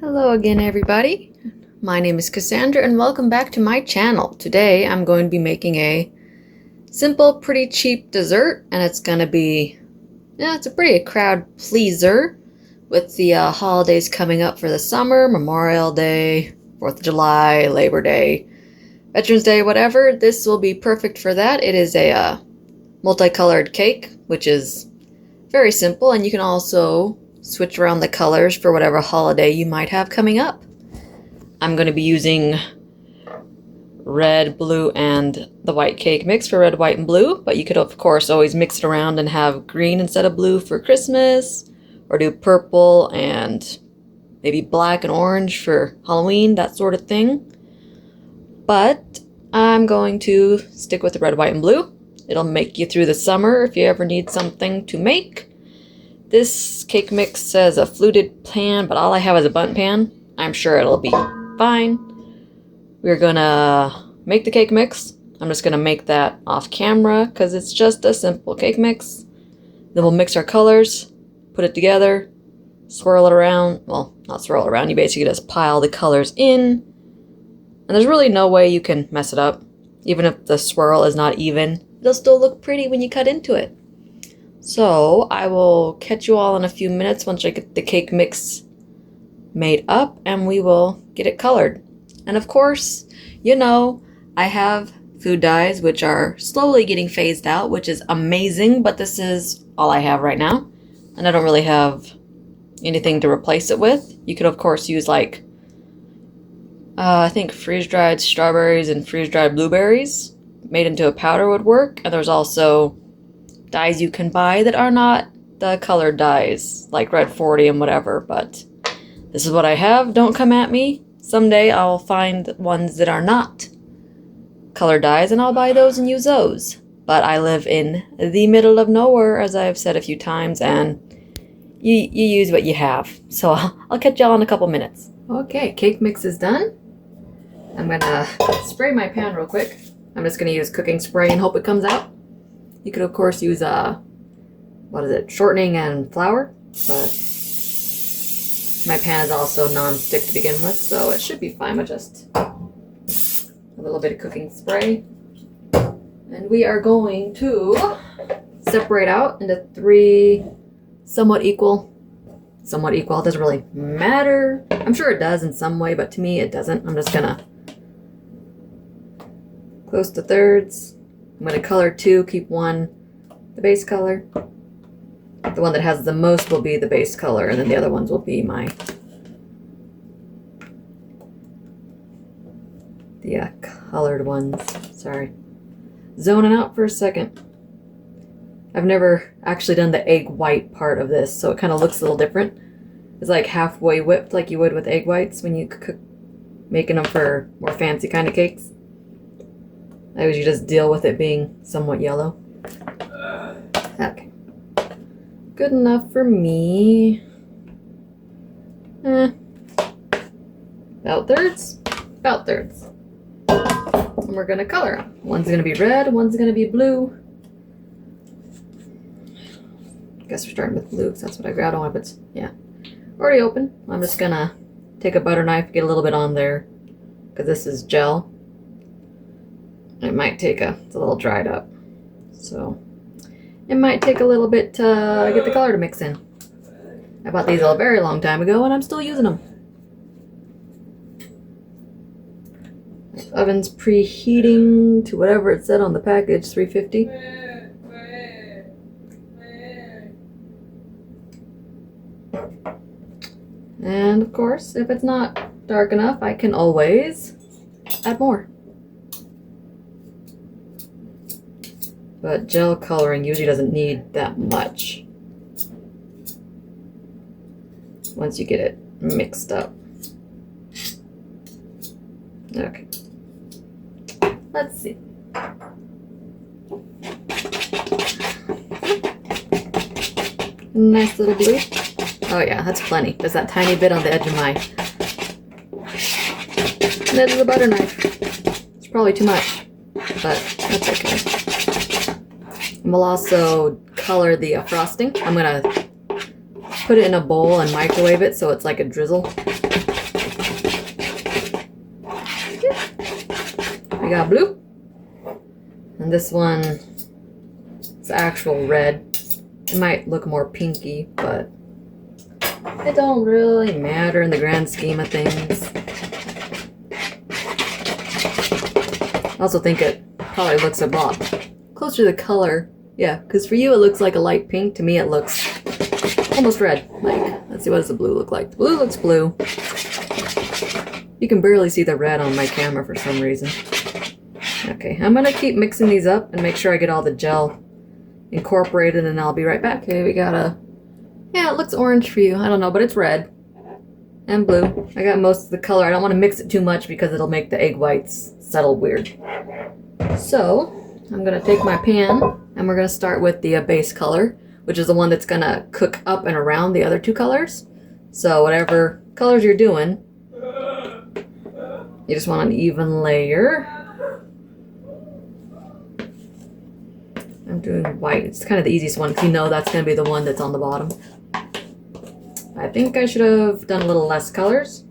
Hello again, everybody. My name is Cassandra and welcome back to my channel. Today I'm going to be making a simple, pretty cheap dessert, and it's going to be, it's a pretty crowd pleaser with the holidays coming up for the summer, Memorial Day, 4th of July, Labor Day, Veterans Day, whatever. This will be perfect for that. It is a multicolored cake, which is very simple, and you can also switch around the colors for whatever holiday you might have coming up. I'm going to be using red, blue, and the white cake mix for red, white, and blue, but you could of course always mix it around and have green instead of blue for Christmas, or do purple and maybe black and orange for Halloween, that sort of thing. But I'm going to stick with the red, white, and blue. It'll make you through the summer if you ever need something to make. This cake mix says a fluted pan, but all I have is a bundt pan. I'm sure it'll be fine. We're gonna make the cake mix. I'm just gonna make that off camera because it's just a simple cake mix. Then we'll mix our colors, put it together, swirl it around. Well, not swirl it around, you basically just pile the colors in. And there's really no way you can mess it up. Even if the swirl is not even, it'll still look pretty when you cut into it. So I will catch you all in a few minutes once I get the cake mix made up and we will get it colored. And of course, you know, I have food dyes which are slowly getting phased out, which is amazing, but this is all I have right now. And I don't really have anything to replace it with. You could of course use like, I think freeze-dried strawberries and freeze-dried blueberries made into a powder would work. And there's also dyes you can buy that are not the colored dyes, like Red 40 and whatever, but this is what I have. Don't come at me. Someday I'll find ones that are not colored dyes and I'll buy those and use those. But I live in the middle of nowhere, as I've said a few times, and you use what you have. So I'll catch y'all in a couple minutes. Okay, cake mix is done. I'm gonna spray my pan real quick. I'm just gonna use cooking spray and hope it comes out. You could of course use shortening and flour, but my pan is also non-stick to begin with, so it should be fine with just a little bit of cooking spray. And we are going to separate out into three somewhat equal, it doesn't really matter. I'm sure it does in some way, but to me it doesn't. I'm just gonna close to thirds. I'm going to color two, keep one the base color. The one that has the most will be the base color, and then the other ones will be the colored ones. Sorry. Zoning out for a second. I've never actually done the egg white part of this, so it kind of looks a little different. It's like halfway whipped like you would with egg whites when you cook, making them for more fancy kind of cakes. I usually just deal with it being somewhat yellow. Okay. Good enough for me. About thirds. About thirds. And we're gonna color them. One's gonna be red, one's gonna be blue. I guess we're starting with blue because that's what I grabbed on, but yeah. Already open. I'm just gonna take a butter knife, get a little bit on there because this is gel. It might take it's a little dried up, so it might take a little bit to get the color to mix in. I bought these a very long time ago and I'm still using them. Oven's preheating to whatever it said on the package, 350. And of course, if it's not dark enough, I can always add more. But gel coloring usually doesn't need that much once you get it mixed up. Okay. Let's see. Nice little blue. Oh yeah, that's plenty. There's that tiny bit on the edge of my edge of the butter knife. It's probably too much, but that's okay. And we'll also color the frosting. I'm gonna put it in a bowl and microwave it so it's like a drizzle. we got blue. And this one is actual red. It might look more pinky, but it don't really matter in the grand scheme of things. I also think it probably looks a lot closer to the color. Yeah, because for you it looks like a light pink. To me it looks almost red. Like, let's see, what does the blue look like? The blue looks blue. You can barely see the red on my camera for some reason. Okay, I'm gonna keep mixing these up and make sure I get all the gel incorporated, and I'll be right back. Okay, we got a... Yeah, it looks orange for you. I don't know, but it's red and blue. I got most of the color. I don't want to mix it too much because it'll make the egg whites settle weird. So I'm gonna take my pan and we're gonna start with the base color, which is the one that's gonna cook up and around the other two colors. So whatever colors you're doing, you just want an even layer. I'm doing white. It's kind of the easiest one because you know that's gonna be the one that's on the bottom. I think I should have done a little less colors.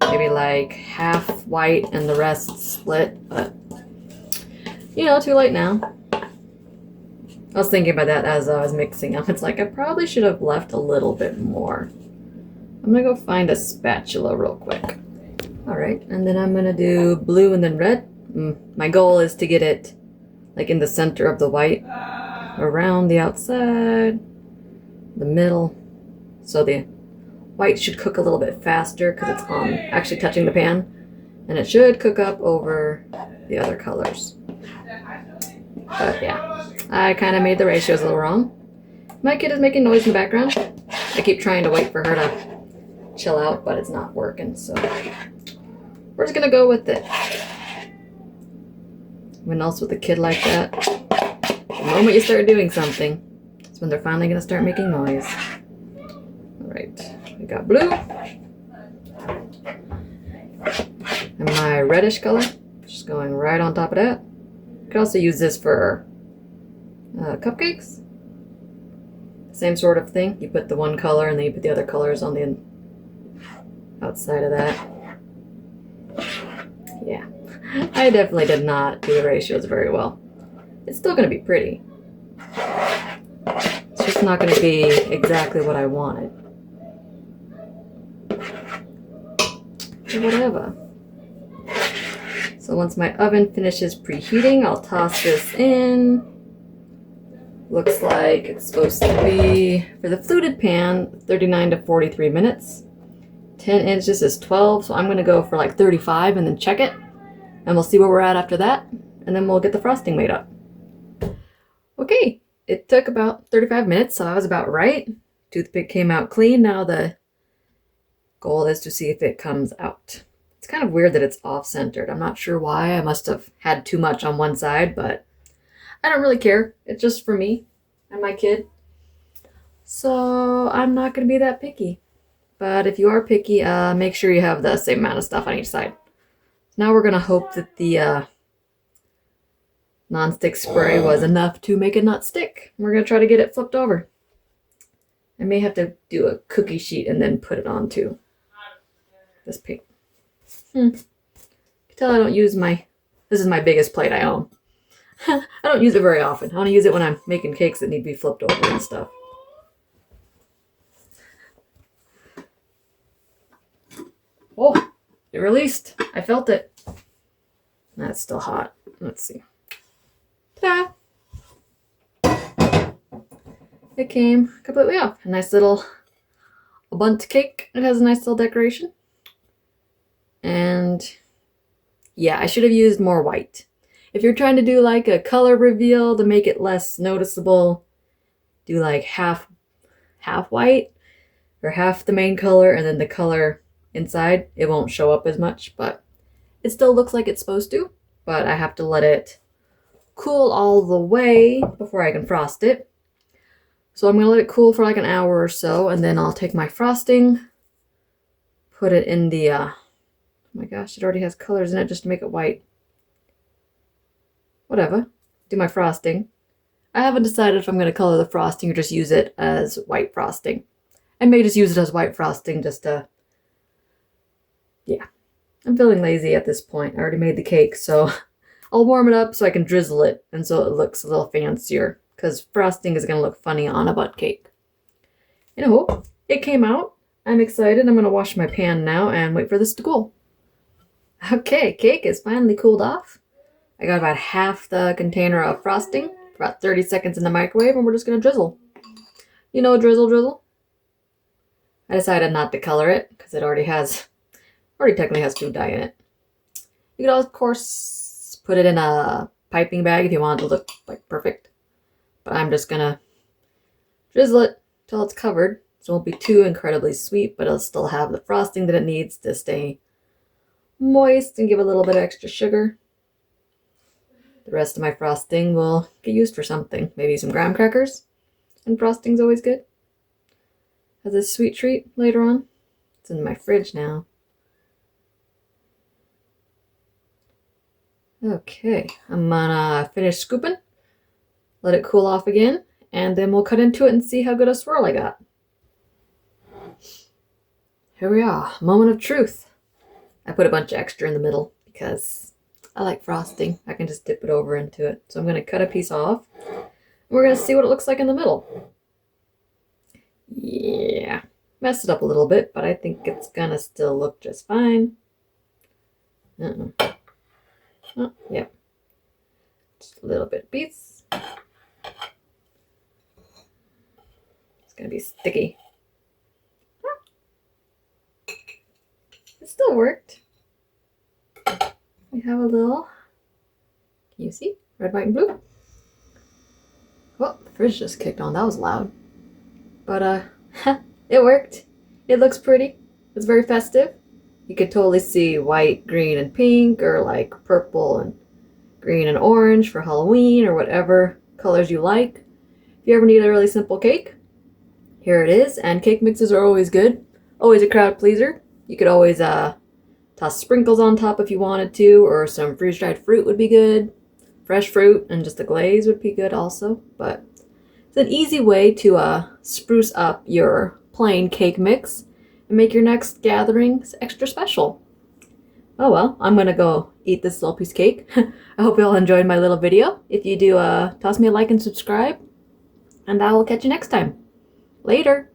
Maybe like half white and the rest split, but you know, too late now. I was thinking about that as I was mixing up. It's like I probably should have left a little bit more. I'm gonna go find a spatula real quick. All right, and then I'm gonna do blue and then red. My goal is to get it like in the center of the white, around the outside, the middle. So the white should cook a little bit faster because it's actually touching the pan, and it should cook up over the other colors. But yeah, I kind of made the ratios a little wrong. My kid is making noise in the background. I keep trying to wait for her to chill out, but it's not working, so we're just gonna go with it. When else with a kid like that, the moment you start doing something, that's when they're finally gonna start making noise. All right, we got blue. And my reddish color, just going right on top of that. You can also use this for cupcakes. Same sort of thing. You put the one color and then you put the other colors on the outside of that. Yeah, I definitely did not do the ratios very well. It's still going to be pretty. It's just not going to be exactly what I wanted. But whatever. So once my oven finishes preheating, I'll toss this in. Looks like it's supposed to be, for the fluted pan, 39 to 43 minutes. 10 inches is 12, so I'm going to go for like 35 and then check it. And we'll see where we're at after that. And then we'll get the frosting made up. Okay, it took about 35 minutes, so I was about right. Toothpick came out clean. Now the goal is to see if it comes out. It's kind of weird that it's off-centered. I'm not sure why. I must have had too much on one side, but I don't really care. It's just for me and my kid. So I'm not going to be that picky. But if you are picky, make sure you have the same amount of stuff on each side. Now we're going to hope that the non-stick spray was enough to make it not stick. We're going to try to get it flipped over. I may have to do a cookie sheet and then put it onto this paint. You can tell I don't use this is my biggest plate I own. I don't use it very often. I only use it when I'm making cakes that need to be flipped over and stuff. Oh, it released. I felt it. That's still hot. Let's see. Ta-da! It came completely off. A nice little bundt cake. It has a nice little decoration. And yeah, I should have used more white. If you're trying to do like a color reveal to make it less noticeable, do like half white or half the main color and then the color inside. It won't show up as much, but it still looks like it's supposed to. But I have to let it cool all the way before I can frost it. So I'm going to let it cool for like an hour or so, and then I'll take my frosting, put it in the, oh my gosh, it already has colors in it just to make it white. Whatever. Do my frosting. I haven't decided if I'm going to color the frosting or just use it as white frosting. I may just use it as white frosting just to, yeah. I'm feeling lazy at this point. I already made the cake, so I'll warm it up so I can drizzle it and so it looks a little fancier because frosting is going to look funny on a butt cake. Anywho, it came out. I'm excited. I'm going to wash my pan now and wait for this to cool. Okay, cake is finally cooled off. I got about half the container of frosting, about 30 seconds in the microwave, and we're just going to drizzle. You know, drizzle? I decided not to color it because it already technically has food dye in it. You could, of course, put it in a piping bag if you want it to look like perfect. But I'm just going to drizzle it till it's covered. So it won't be too incredibly sweet, but it'll still have the frosting that it needs to stay moist and give a little bit of extra sugar. The rest of my frosting will get used for something. Maybe some graham crackers. And frosting's always good. As a sweet treat later on. It's in my fridge now. Okay, I'm gonna finish scooping. Let it cool off again. And then we'll cut into it and see how good a swirl I got. Here we are, moment of truth. I put a bunch of extra in the middle because I like frosting. I can just dip it over into it. So I'm going to cut a piece off. We're going to see what it looks like in the middle. Yeah, messed it up a little bit, but I think it's going to still look just fine. Oh, yeah. Just a little bit of piece. It's going to be sticky. It still worked. We have a little, can you see? Red, white, and blue. Well, the fridge just kicked on. That was loud. But, it worked. It looks pretty. It's very festive. You could totally see white, green, and pink, or like purple and green and orange for Halloween, or whatever colors you like. If you ever need a really simple cake, here it is. And cake mixes are always good. Always a crowd pleaser. You could always toss sprinkles on top if you wanted to, or some freeze-dried fruit would be good. Fresh fruit and just a glaze would be good also. But it's an easy way to spruce up your plain cake mix and make your next gatherings extra special. Oh well, I'm going to go eat this little piece of cake. I hope you all enjoyed my little video. If you do, toss me a like and subscribe. And I will catch you next time. Later!